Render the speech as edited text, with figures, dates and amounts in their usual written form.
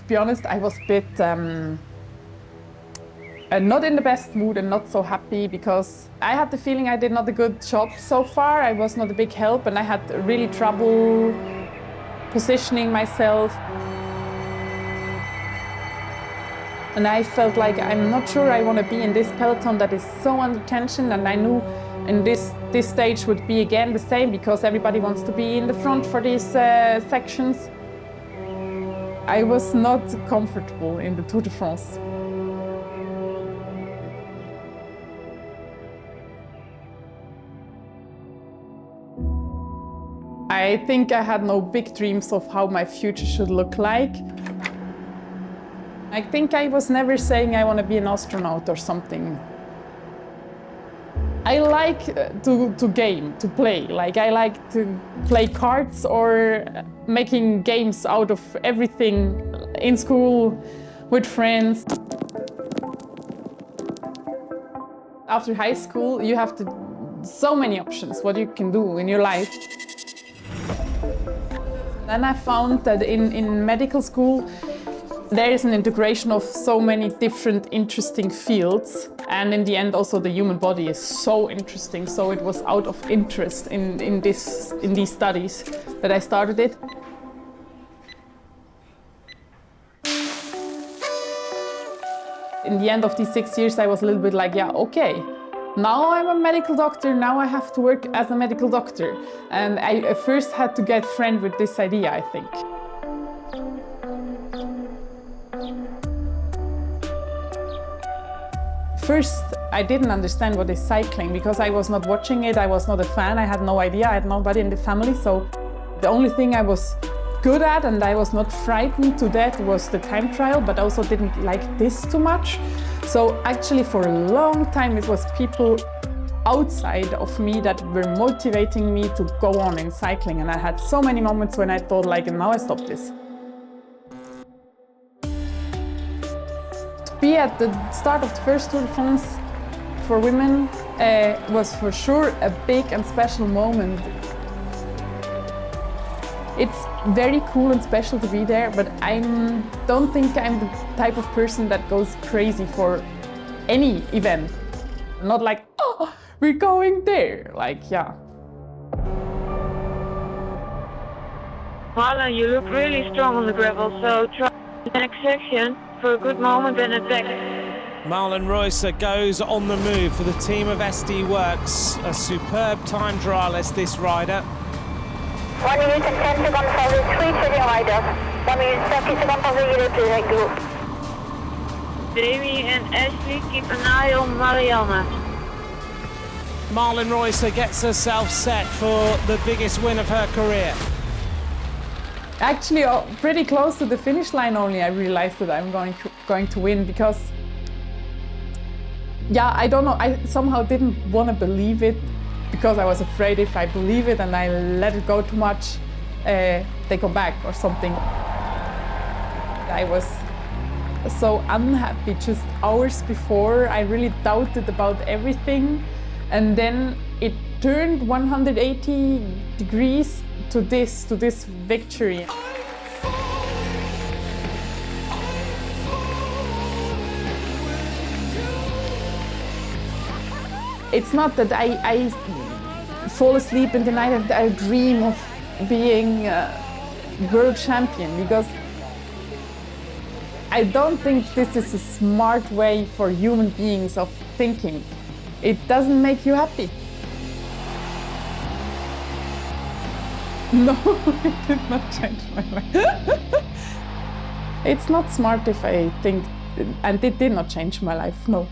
be honest, I was a bit not in the best mood and not so happy because I had the feeling I did not a good job so far. I was not a big help and I had really trouble positioning myself. And I felt like I'm not sure I want to be in this peloton that is so under tension, and I knew in this stage would be again the same because everybody wants to be in the front for these sections. I was not comfortable in the Tour de France. I think I had no big dreams of how my future should look like. I think I was never saying I want to be an astronaut or something. I like to game, to play. Like I like to play cards or making games out of everything in school with friends. After high school, you have so many options what you can do in your life. Then I found that in medical school, there is an integration of so many different interesting fields. And in the end, also the human body is so interesting. So it was out of interest in these studies that I started it. In the end of these 6 years, I was a little bit like, yeah, okay. Now I'm a medical doctor, now I have to work as a medical doctor. And I first had to get friend with this idea, I think. First, I didn't understand what is cycling because I was not watching it, I was not a fan, I had no idea, I had nobody in the family. So the only thing I was good at and I was not frightened to death was the time trial, but also didn't like this too much. So actually for a long time it was people outside of me that were motivating me to go on in cycling, and I had so many moments when I thought like, now I stop this. To be at the start of the first Tour de France for women was for sure a big and special moment. It's very cool and special to be there, but I don't think I'm the type of person that goes crazy for any event. Not like, oh, we're going there, like, yeah. Marlen, you look really strong on the gravel, so try the next section for a good moment and attack. Marlen Reusser goes on the move for the team of SD Works. A superb time trialist, this rider. 1 minute and 10 seconds for the 3 Chevy riders. 1 minute 30 seconds for the European group. Jamie and Ashley, keep an eye on Marianne. Marlen Reusser gets herself set for the biggest win of her career. Actually, pretty close to the finish line only, I realized that I'm going to win because, yeah, I don't know, I somehow didn't want to believe it because I was afraid if I believe it and I let it go too much, they go back or something. I was so unhappy just hours before. I really doubted about everything. And then it turned 180 degrees to this victory. It's not that I fall asleep in the night and I dream of being world champion, because I don't think this is a smart way for human beings of thinking. It doesn't make you happy. No, it did not change my life. It's not smart if I think, and it did not change my life, no.